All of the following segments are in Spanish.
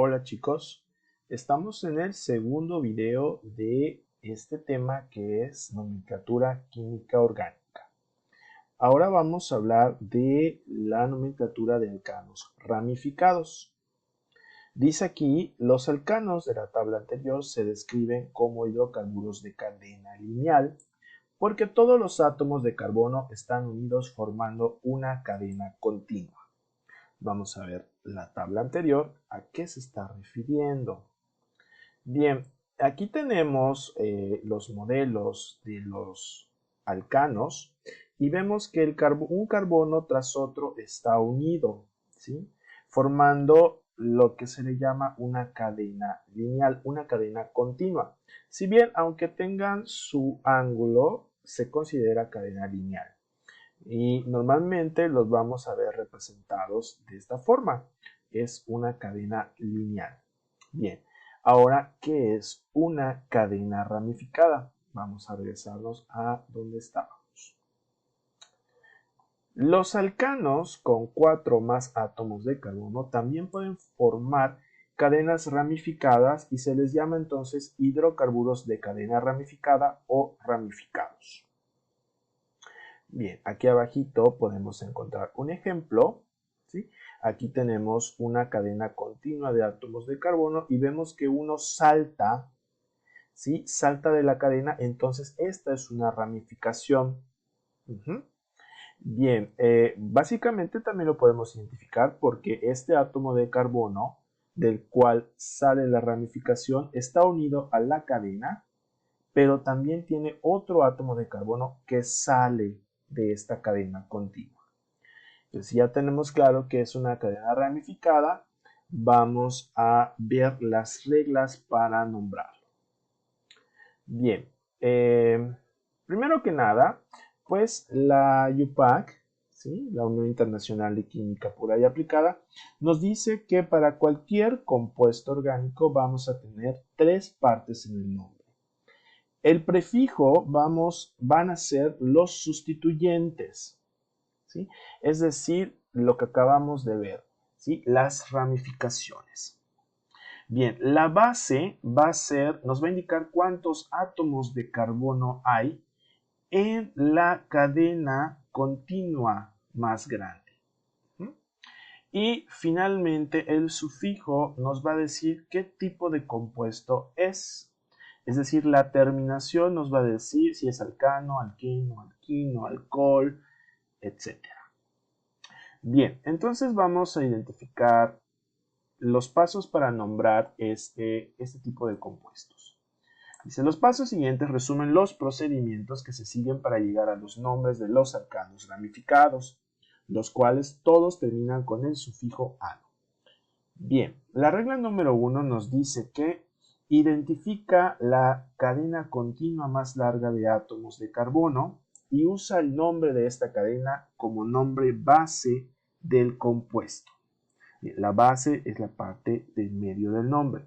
Hola chicos, estamos en el segundo video de este tema que es nomenclatura química orgánica. Ahora vamos a hablar de la nomenclatura de alcanos ramificados. Dice aquí, los alcanos de la tabla anterior se describen como hidrocarburos de cadena lineal porque todos los átomos de carbono están unidos formando una cadena continua. Vamos a ver la tabla anterior, ¿a qué se está refiriendo? Bien, aquí tenemos los modelos de los alcanos y vemos que un carbono tras otro está unido, ¿sí? Formando lo que se le llama una cadena lineal, una cadena continua. Si bien, aunque tengan su ángulo, se considera cadena lineal. Y normalmente los vamos a ver representados de esta forma. Es una cadena lineal. Bien, ahora, ¿qué es una cadena ramificada? Vamos a regresarnos a donde estábamos. Los alcanos con 4 más átomos de carbono también pueden formar cadenas ramificadas y se les llama entonces hidrocarburos de cadena ramificada o ramificados. Bien, aquí abajito podemos encontrar un ejemplo, ¿sí? Aquí tenemos una cadena continua de átomos de carbono y vemos que uno salta, ¿sí? Salta de la cadena, entonces esta es una ramificación. Bien, básicamente también lo podemos identificar porque este átomo de carbono del cual sale la ramificación está unido a la cadena, pero también tiene otro átomo de carbono que sale de esta cadena continua. Entonces, ya tenemos claro que es una cadena ramificada, vamos a ver las reglas para nombrarlo. Bien, primero que nada, pues la UPAC, ¿sí? La Unión Internacional de Química Pura y Aplicada, nos dice que para cualquier compuesto orgánico vamos a tener 3 partes en el nombre. El prefijo van a ser los sustituyentes, ¿sí? Es decir, lo que acabamos de ver, ¿sí? Las ramificaciones. Bien, la base nos va a indicar cuántos átomos de carbono hay en la cadena continua más grande. Y finalmente el sufijo nos va a decir qué tipo de compuesto es. Es decir, la terminación nos va a decir si es alcano, alqueno, alquino, alcohol, etc. Bien, entonces vamos a identificar los pasos para nombrar este tipo de compuestos. Dice, los pasos siguientes resumen los procedimientos que se siguen para llegar a los nombres de los alcanos ramificados, los cuales todos terminan con el sufijo ano. Bien, la regla número 1 nos dice que identifica la cadena continua más larga de átomos de carbono y usa el nombre de esta cadena como nombre base del compuesto. La base es la parte del medio del nombre.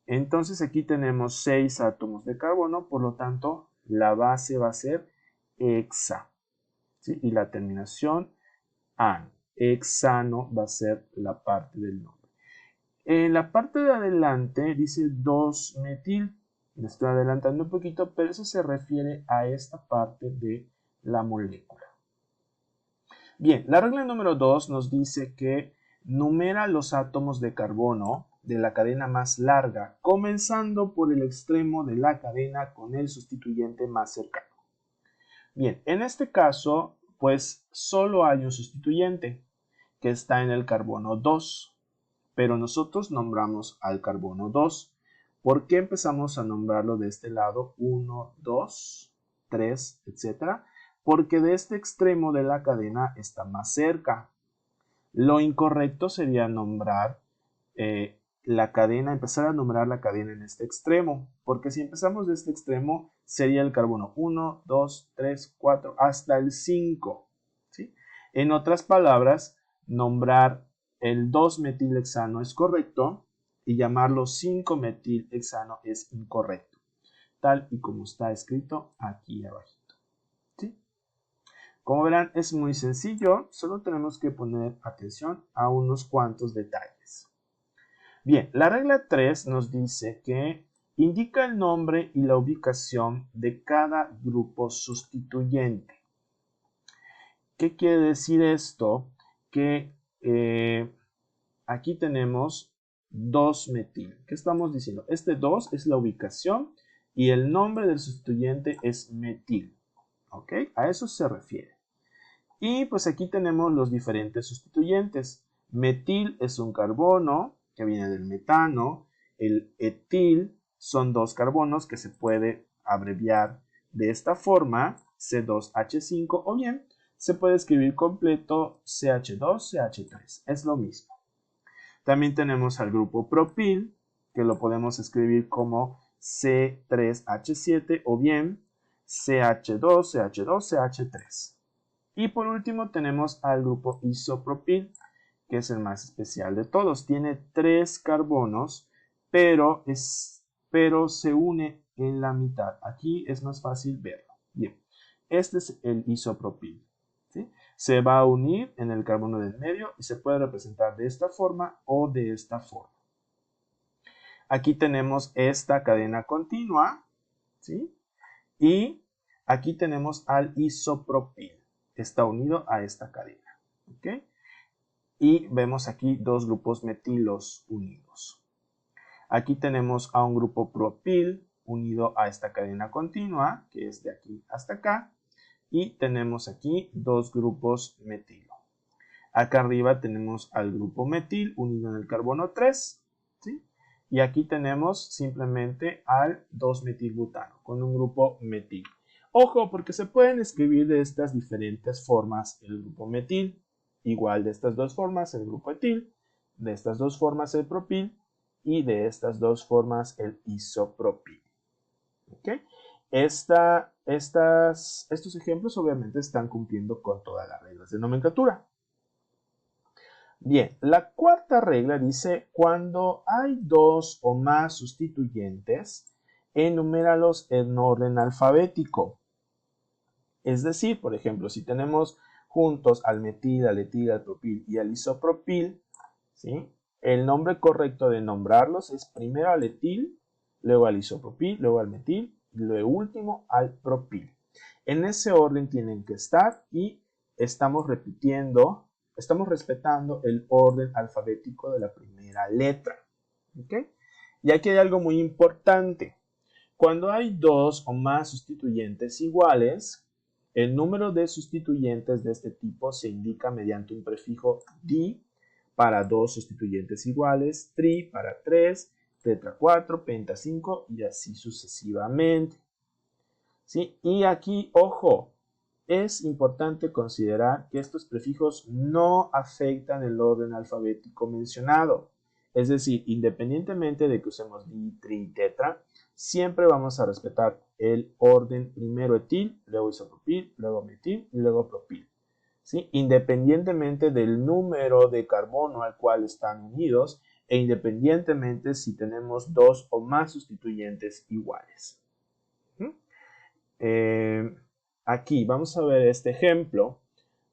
Entonces aquí tenemos 6 átomos de carbono, por lo tanto la base va a ser hexa, ¿sí? Y la terminación an. Hexano va a ser la parte del nombre. En la parte de adelante dice 2-metil. Me estoy adelantando un poquito, pero eso se refiere a esta parte de la molécula. Bien, la regla número 2 nos dice que numera los átomos de carbono de la cadena más larga, comenzando por el extremo de la cadena con el sustituyente más cercano. Bien, en este caso, pues solo hay un sustituyente que está en el carbono 2, pero nosotros nombramos al carbono 2. ¿Por qué empezamos a nombrarlo de este lado? 1, 2, 3, etc. Porque de este extremo de la cadena está más cerca. Lo incorrecto sería nombrar la cadena, empezar a nombrar la cadena en este extremo, porque si empezamos de este extremo sería el carbono 1, 2, 3, 4, hasta el 5. ¿Sí? En otras palabras, nombrar el 2-metilhexano es correcto y llamarlo 5-metilhexano es incorrecto, tal y como está escrito aquí abajito. ¿Sí? Como verán, es muy sencillo, solo tenemos que poner atención a unos cuantos detalles. Bien, la regla 3 nos dice que indica el nombre y la ubicación de cada grupo sustituyente. ¿Qué quiere decir esto? Que aquí tenemos 2-metil. ¿Qué estamos diciendo? Este 2 es la ubicación y el nombre del sustituyente es metil. ¿Ok? A eso se refiere. Y pues aquí tenemos los diferentes sustituyentes. Metil es un carbono que viene del metano. El etil son 2 carbonos que se puede abreviar de esta forma, C2H5, o bien se puede escribir completo CH2CH3. Es lo mismo. También tenemos al grupo propil, que lo podemos escribir como C3H7 o bien CH2CH2CH3. Y por último tenemos al grupo isopropil, que es el más especial de todos. Tiene 3 carbonos, pero se une en la mitad. Aquí es más fácil verlo. Bien, este es el isopropil. ¿Sí? Se va a unir en el carbono del medio y se puede representar de esta forma o de esta forma. Aquí tenemos esta cadena continua, ¿sí? Y aquí tenemos al isopropil. Está unido a esta cadena. ¿Ok? Y vemos aquí 2 grupos metilos unidos. Aquí tenemos a un grupo propil unido a esta cadena continua, que es de aquí hasta acá. Y tenemos aquí 2 grupos metilo. Acá arriba tenemos al grupo metil unido en el carbono 3. ¿Sí? Y aquí tenemos simplemente al 2-metilbutano con un grupo metil. Ojo, porque se pueden escribir de estas diferentes formas el grupo metil. Igual de estas 2 formas el grupo etil. De estas 2 formas el propil. Y de estas 2 formas el isopropil. ¿Ok? Estos ejemplos obviamente están cumpliendo con todas las reglas de nomenclatura. Bien, la cuarta regla dice, cuando hay 2 o más sustituyentes, enuméralos en orden alfabético. Es decir, por ejemplo, si tenemos juntos al metil, al etil, al propil y al isopropil, ¿sí? El nombre correcto de nombrarlos es primero al etil, luego al isopropil, luego al metil y luego último al propil. En ese orden tienen que estar y estamos respetando el orden alfabético de la primera letra. ¿Okay? Y aquí hay algo muy importante. Cuando hay 2 o más sustituyentes iguales, el número de sustituyentes de este tipo se indica mediante un prefijo di para 2 sustituyentes iguales, tri para 3, tetra 4, penta 5 y así sucesivamente. ¿Sí? Y aquí, ojo, es importante considerar que estos prefijos no afectan el orden alfabético mencionado. Es decir, independientemente de que usemos di, tri, tetra, siempre vamos a respetar el orden primero etil, luego isopropil, luego metil y luego propil. ¿Sí? Independientemente del número de carbono al cual están unidos e independientemente si tenemos 2 o más sustituyentes iguales. Aquí vamos a ver este ejemplo.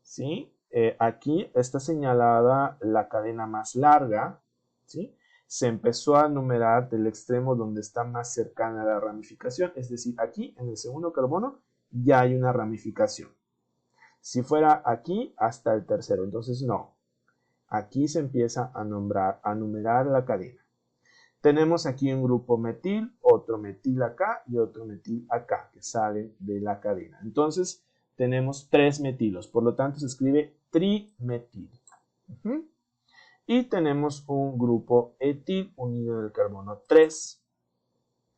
¿Sí? Aquí está señalada la cadena más larga. ¿Sí? Se empezó a numerar del extremo donde está más cercana a la ramificación, es decir, aquí en el segundo carbono ya hay una ramificación. Si fuera aquí hasta el tercero, entonces no. Aquí se empieza a numerar la cadena. Tenemos aquí un grupo metil, otro metil acá y otro metil acá que salen de la cadena. Entonces tenemos 3 metilos, por lo tanto se escribe trimetil. Y tenemos un grupo etil unido en el carbono 3.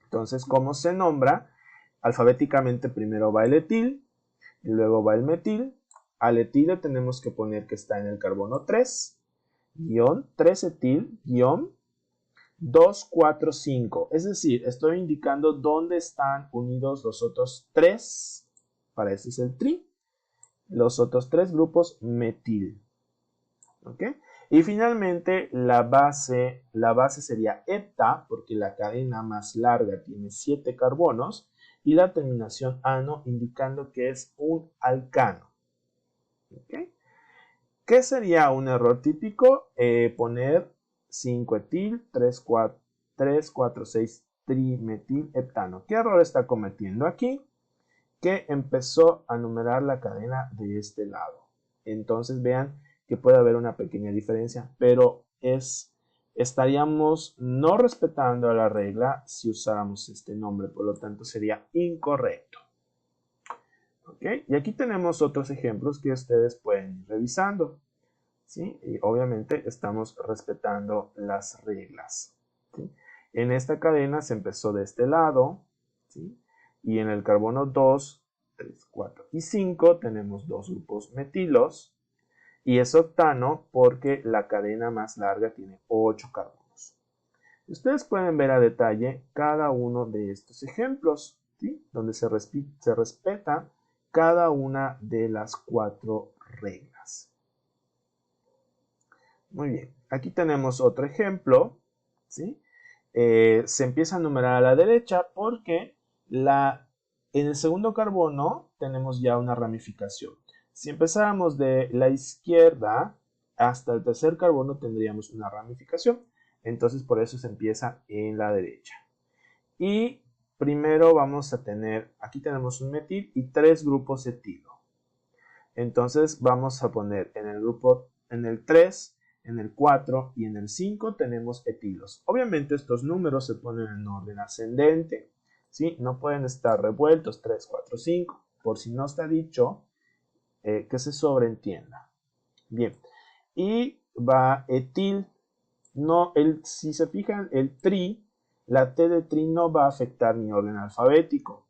Entonces, ¿cómo se nombra? Alfabéticamente primero va el etil y luego va el metil. Al etil tenemos que poner que está en el carbono 3, 3 etil, 2, 4, 5. Es decir, estoy indicando dónde están unidos los otros 3. Para este es el tri. Los otros 3 grupos metil. ¿Ok? Y finalmente la base sería hepta, porque la cadena más larga tiene 7 carbonos, y la terminación ano indicando que es un alcano. ¿Ok? ¿Qué sería un error típico? Poner 5-etil, 3,4,6-trimetilheptano. ¿Qué error está cometiendo aquí? Que empezó a numerar la cadena de este lado. Entonces vean que puede haber una pequeña diferencia, pero estaríamos no respetando la regla si usáramos este nombre, por lo tanto sería incorrecto. ¿Ok? Y aquí tenemos otros ejemplos que ustedes pueden ir revisando. ¿Sí? Y obviamente estamos respetando las reglas. ¿Sí? En esta cadena se empezó de este lado, ¿sí? Y en el carbono 2, 3, 4 y 5 tenemos dos grupos metilos, y es octano porque la cadena más larga tiene 8 carbonos. Ustedes pueden ver a detalle cada uno de estos ejemplos, ¿sí? Donde se respeta cada una de las 4 reglas. Muy bien, aquí tenemos otro ejemplo, ¿sí? Se empieza a numerar a la derecha porque en el segundo carbono tenemos ya una ramificación. Si empezáramos de la izquierda hasta el tercer carbono tendríamos una ramificación. Entonces por eso se empieza en la derecha. Y primero vamos a tener, aquí tenemos un metil y 3 grupos etilo. Entonces vamos a poner en el 3, en el 4 y en el 5 tenemos etilos. Obviamente estos números se ponen en orden ascendente, ¿sí? No pueden estar revueltos 3, 4, 5, por si no está dicho, que se sobreentienda. Bien, y va etil. No, si se fijan, el tri, la T de tri no va a afectar mi orden alfabético.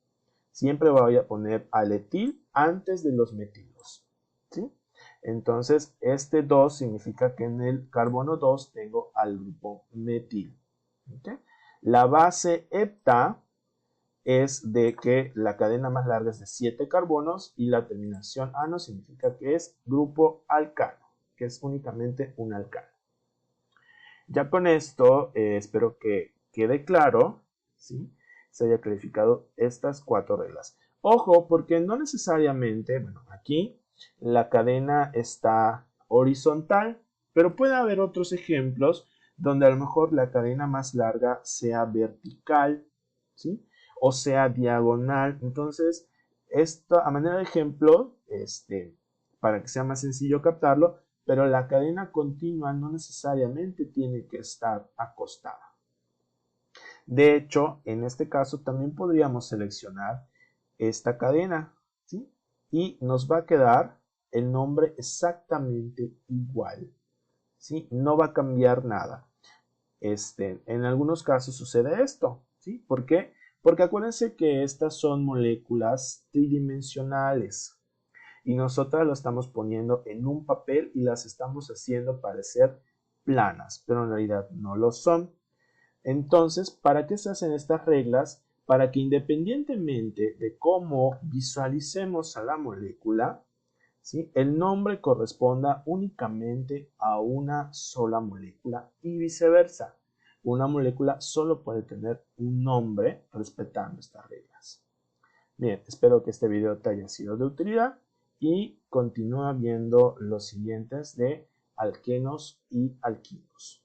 Siempre voy a poner al etil antes de los metilos, ¿sí? Entonces, este 2 significa que en el carbono 2 tengo al grupo metil. ¿Okay? La base hepta es de que la cadena más larga es de 7 carbonos y la terminación ano significa que es grupo alcano, que es únicamente un alcano. Ya con esto espero que quede claro, ¿sí? Se haya clarificado estas 4 reglas. Ojo, porque no necesariamente, bueno, aquí la cadena está horizontal, pero puede haber otros ejemplos donde a lo mejor la cadena más larga sea vertical, ¿sí? O sea diagonal. Entonces, esto a manera de ejemplo, para que sea más sencillo captarlo, pero la cadena continua no necesariamente tiene que estar acostada. De hecho, en este caso también podríamos seleccionar esta cadena, ¿sí? Y nos va a quedar el nombre exactamente igual, ¿sí? No va a cambiar nada. En algunos casos sucede esto, ¿sí? ¿Por qué? Porque acuérdense que estas son moléculas tridimensionales y nosotras lo estamos poniendo en un papel y las estamos haciendo parecer planas, pero en realidad no lo son. Entonces, ¿para qué se hacen estas reglas? Para que independientemente de cómo visualicemos a la molécula, ¿sí? El nombre corresponda únicamente a una sola molécula y viceversa. Una molécula solo puede tener un nombre respetando estas reglas. Bien, espero que este video te haya sido de utilidad y continúa viendo los siguientes de alquenos y alquinos.